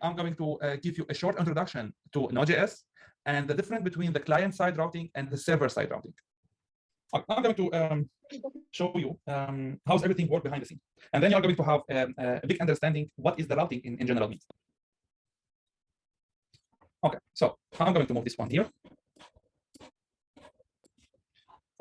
I'm going to give you a short introduction to Node.js and the difference between the client-side routing and the server-side routing. I'm going to show you how's everything work behind the scene. And then you're going to have a big understanding what is the routing in general means. Okay, so I'm going to move this one here.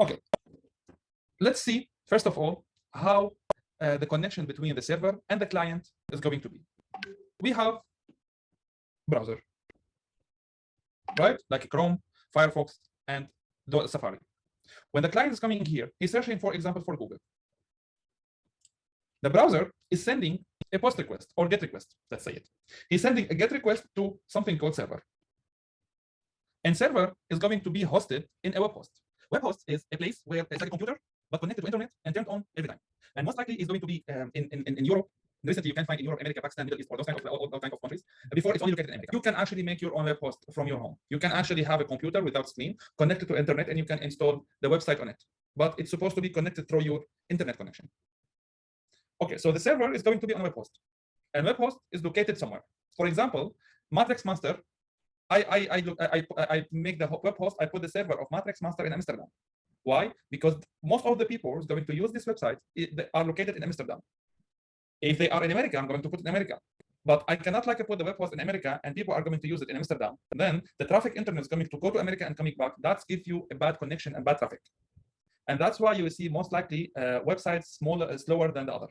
Okay, let's see, first of all, how the connection between the server and the client is going to be. We have browser, right? Like Chrome, Firefox, and Safari. When the client is coming here, he's searching, for example, for Google. The browser is sending a post request or GET request, let's say it. He's sending a GET request to something called server. And server is going to be hosted in a web host. Web host is a place where it's like a computer, but connected to internet and turned on every time. And most likely is going to be in Europe. Recently, you can find in Europe, America, Pakistan, Middle East, or those kind of all kinds of countries. Before, it's only located in America. You can actually make your own web host from your home. You can actually have a computer without screen connected to internet, and you can install the website on it. But it's supposed to be connected through your internet connection. Okay, so the server is going to be on a web host, and web host is located somewhere. For example, Matrix Master. I make the web host. I put the server of Matrix Master in Amsterdam. Why? Because most of the people who's going to use this website are located in Amsterdam. If they are in America, I'm going to put it in America. But I cannot put the web host in America and people are going to use it in Amsterdam. And then the traffic internet is going to go to America and coming back. That gives you a bad connection and bad traffic. And that's why you will see most likely websites slower than the other.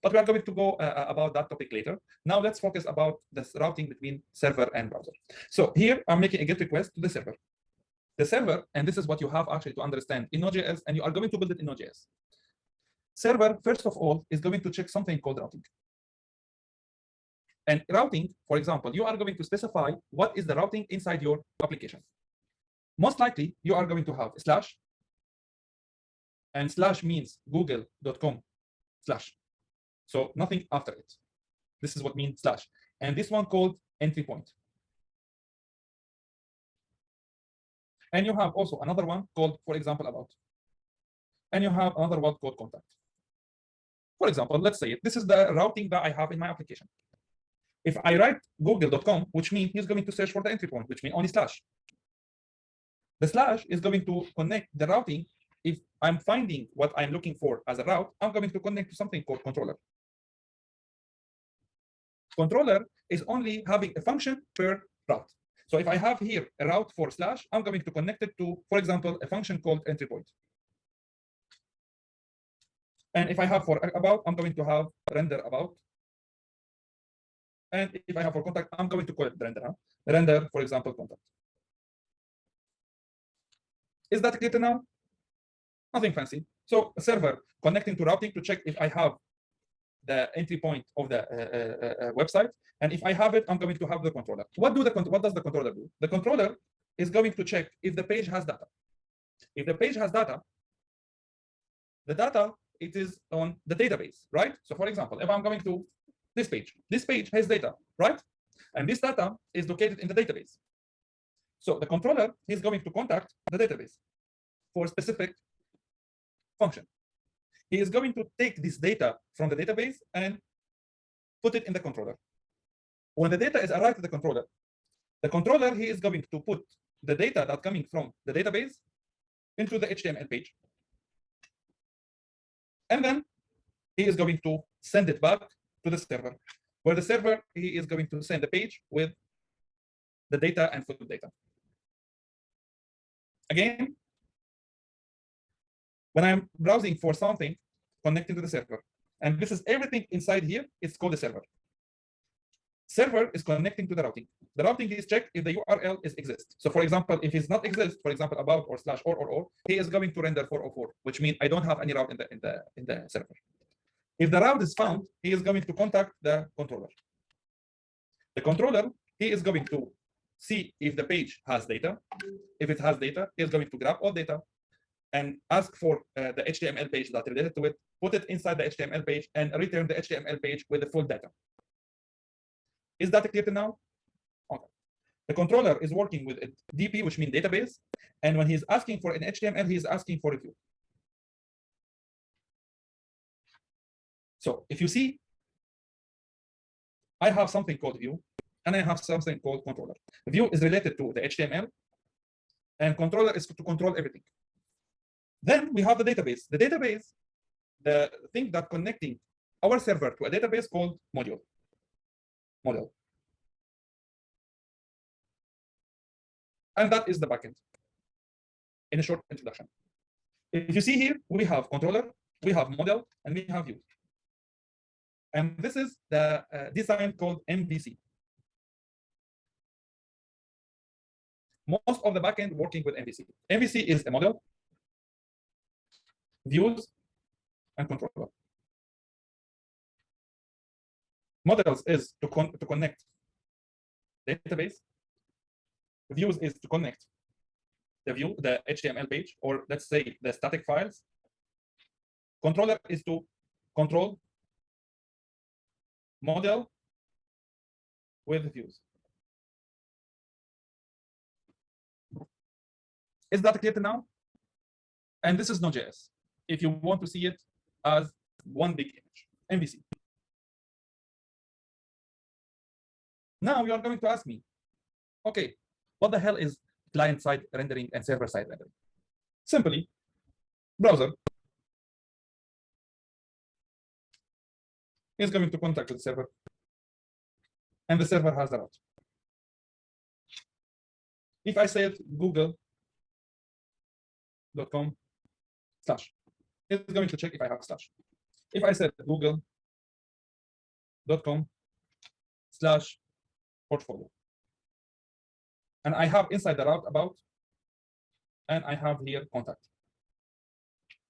But we are going to go about that topic later. Now let's focus about the routing between server and browser. So here I'm making a GET request to the server. The server, and this is what you have actually to understand in Node.js, and you are going to build it in Node.js. Server, first of all, is going to check something called routing. And routing, for example, you are going to specify what is the routing inside your application. Most likely, you are going to have a slash, and slash means google.com slash. So nothing after it. This is what means slash. And this one called entry point. And you have also another one called, for example, about. And you have another one called contact. For example, let's say this is the routing that I have in my application. If I write google.com, which means he's going to search for the entry point, which means only slash. The slash is going to connect the routing. If I'm finding what I'm looking for as a route, I'm going to connect to something called controller. Controller is only having a function per route. So if I have here a route for slash, I'm going to connect it to, for example, a function called entry point. And if I have for about, I'm going to have render about. And if I have for contact, I'm going to call it render. Render, for example, contact. Is that clear now? Nothing fancy. So a server connecting to routing to check if I have the entry point of the website. And if I have it, I'm going to have the controller. What does the controller do? The controller is going to check if the page has data. If the page has data, the data, it is on the database, right? So for example, if I'm going to this page has data, right? And this data is located in the database. So the controller is going to contact the database for a specific function. He is going to take this data from the database and put it in the controller. When the data is arrived to the controller, he is going to put the data that's coming from the database into the HTML page. And then he is going to send it back to the server, where the server, he is going to send the page with the data and full data. Again, when I'm browsing for something connecting to the server, and this is everything inside here, it's called the server. Server is connecting to the routing. The routing is checked if the URL exists. So for example, if it's not exist, for example, about or slash or, he is going to render 404, which means I don't have any route in the server. If the route is found, he is going to contact the controller. The controller, he is going to see if the page has data. If it has data, he is going to grab all data and ask for the HTML page that related to it, put it inside the HTML page, and return the HTML page with the full data. Is that clear now? Okay. The controller is working with a DB, which means database, and when he's asking for an HTML, he's asking for a view. So if you see, I have something called view, and I have something called controller. View is related to the HTML, and controller is to control everything. Then we have the database. The database, the thing that connecting our server to a database called module. And that is the backend. In a short introduction. If you see here, we have controller, we have model, and we have view. And this is the design called MVC. Most of the backend working with MVC. MVC is a model, views, and controller. Models is to connect database. Views is to connect the view, the HTML page, or let's say the static files. Controller is to control model with views. Is that clear now? And this is Node.js. If you want to see it as one big image, MVC. Now you are going to ask me, okay, what the hell is client-side rendering and server-side rendering? Simply, browser is going to contact the server, and the server has the route. If I say google.com/, it's going to check if I have slash. If I said google.com/portfolio, and I have inside the route about, and I have here contact.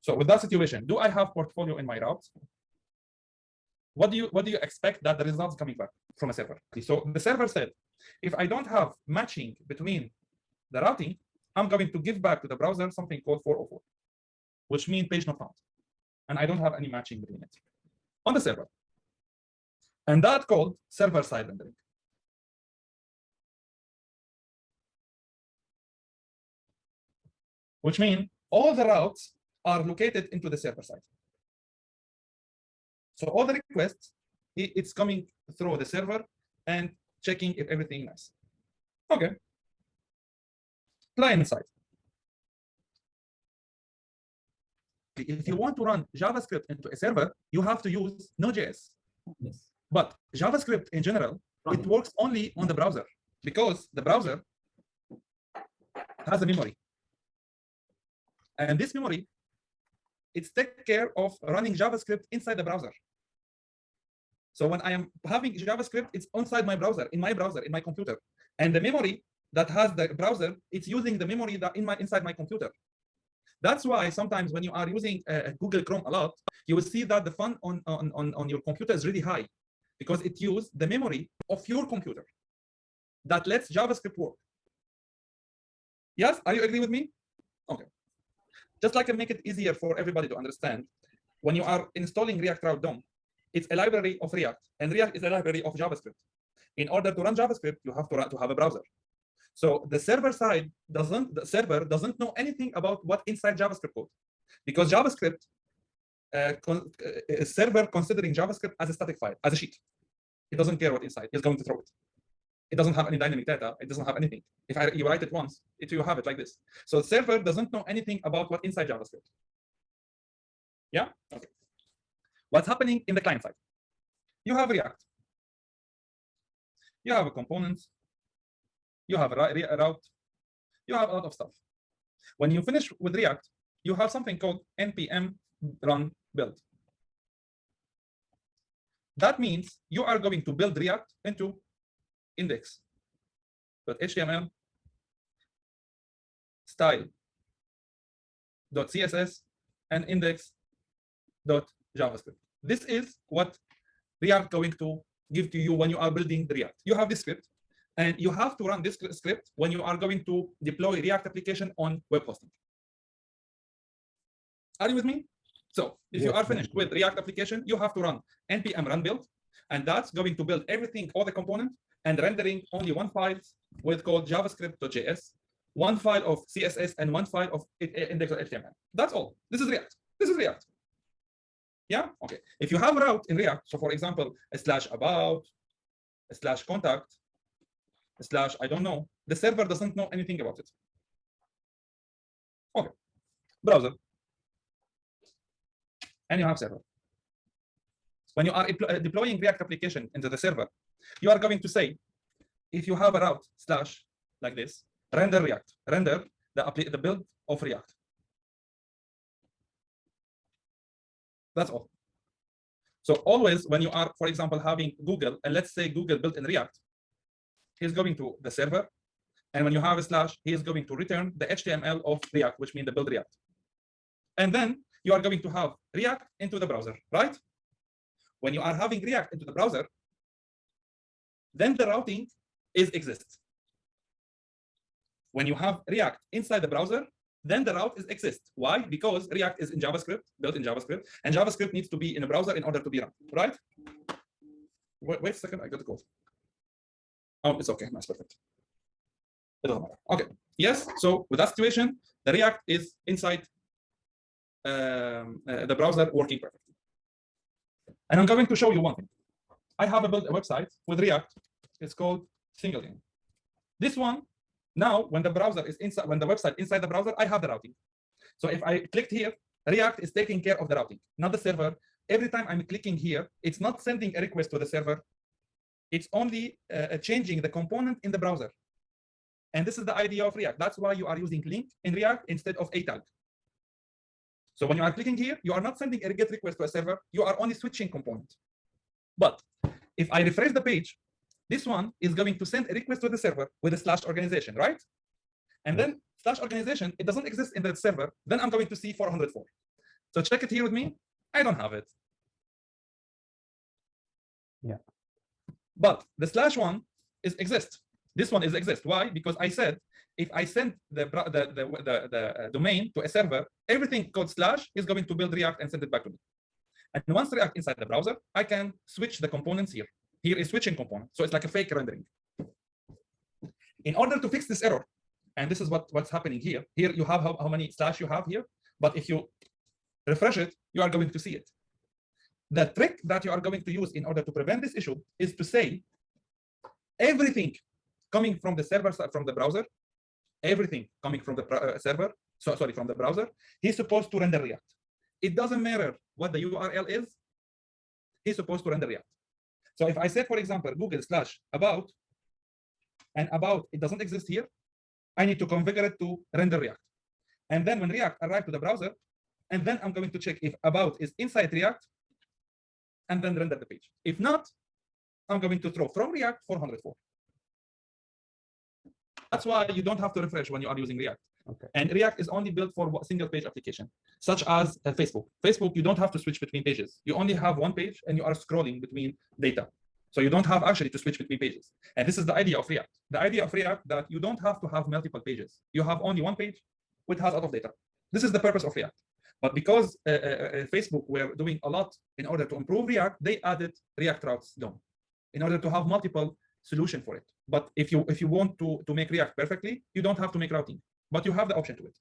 So with that situation, do I have portfolio in my route? What do you expect that the results coming back from a server? So the server said, if I don't have matching between the routing, I'm going to give back to the browser something called 404, which means page not found. And I don't have any matching between it on the server. And that's called server-side rendering. Which means all the routes are located into the server side. So all the requests, it's coming through the server and checking if everything is nice. Okay. Client side. If you want to run JavaScript into a server, you have to use Node.js. Yes. But JavaScript in general, it works only on the browser because the browser has a memory. And this memory, it's take care of running JavaScript inside the browser. So when I am having JavaScript, it's inside my browser, in my computer. And the memory that has the browser, it's using the memory that inside my computer. That's why sometimes when you are using Google Chrome a lot, you will see that the fun on your computer is really high because it uses the memory of your computer that lets JavaScript work. Yes, are you agree with me? Okay. Just like I make it easier for everybody to understand, when you are installing React Route DOM, it's a library of React, and React is a library of JavaScript. In order to run JavaScript, you have to have a browser. So the server side the server doesn't know anything about what inside JavaScript code, because JavaScript server considering JavaScript as a static file, as a sheet. It doesn't care what inside. It's going to throw it. It doesn't have any dynamic data. It doesn't have anything. If you write it once, you have it like this. So the server doesn't know anything about what inside JavaScript. Yeah? Okay. What's happening in the client side? You have React. You have a component. You have a route. You have a lot of stuff. When you finish with React, you have something called npm run build. That means you are going to build React into index.html, style.css, and index.javascript. This is what React going to give to you when you are building the React. You have this script, and you have to run this script when you are going to deploy React application on web hosting. Are you with me? So if you are finished with React application, you have to run npm run build, and that's going to build everything, all the components, and rendering only one file with called javascript.js, one file of CSS, and one file of index.html. That's all. This is React. This is React. Yeah? Okay. If you have a route in React, so for example, /about, /contact, slash I don't know, the server doesn't know anything about it. Okay, browser, and you have server. When you are deploying React application into the server, you are going to say, if you have a route slash like this, render React, render the build of React. That's all. So always when you are, for example, having Google, and let's say Google built in React, he's going to the server, and when you have a slash, he is going to return the HTML of React, which means the build React. And then you are going to have React into the browser, right? When you are having React into the browser, then the routing exists. When you have React inside the browser, then the route exists. Why? Because React is in JavaScript, built in JavaScript, and JavaScript needs to be in a browser in order to be run, right? Wait a second, I got the code. Oh, it's okay, that's perfect. It doesn't matter. Okay, yes, so with that situation, the React is inside the browser working perfectly. And I'm going to show you one thing. I have built a website with React. It's called Single Lane. This one, now when the browser is inside, when the website inside the browser, I have the routing. So if I clicked here, React is taking care of the routing, not the server. Every time I'm clicking here, it's not sending a request to the server. It's only changing the component in the browser. And this is the idea of React. That's why you are using link in React instead of a tag. So when you are clicking here, you are not sending a GET request to a server. You are only switching component. But if I refresh the page, this one is going to send a request to the server with a slash organization, right? And then slash organization, it doesn't exist in the server. Then I'm going to see 404. So check it here with me. I don't have it. Yeah. But the slash one exists. This one exists. Why? Because I said if I send the domain to a server, everything called slash is going to build React and send it back to me. And once React inside the browser, I can switch the components here. Here is switching component. So it's like a fake rendering. In order to fix this error, and this is what's happening here. Here you have how many slash you have here. But if you refresh it, you are going to see it. The trick that you are going to use in order to prevent this issue is to say everything coming from the server side, from the browser, everything coming from the server, from the browser, he's supposed to render React. It doesn't matter what the URL is, he's supposed to render React. So if I say, for example, Google/about, and about, it doesn't exist here, I need to configure it to render React. And then when React arrives to the browser, and then I'm going to check if about is inside React, and then render the page. If not, I'm going to throw from React 404. That's why you don't have to refresh when you are using React. Okay. And React is only built for a single page application, such as Facebook. Facebook, you don't have to switch between pages. You only have one page and you are scrolling between data. So you don't have actually to switch between pages. And this is the idea of React. The idea of React that you don't have to have multiple pages. You have only one page which has a lot of data. This is the purpose of React. But because Facebook were doing a lot in order to improve React, they added React routes DOM in order to have multiple solution for it. But if you want to make React perfectly, you don't have to make routing, but you have the option to it.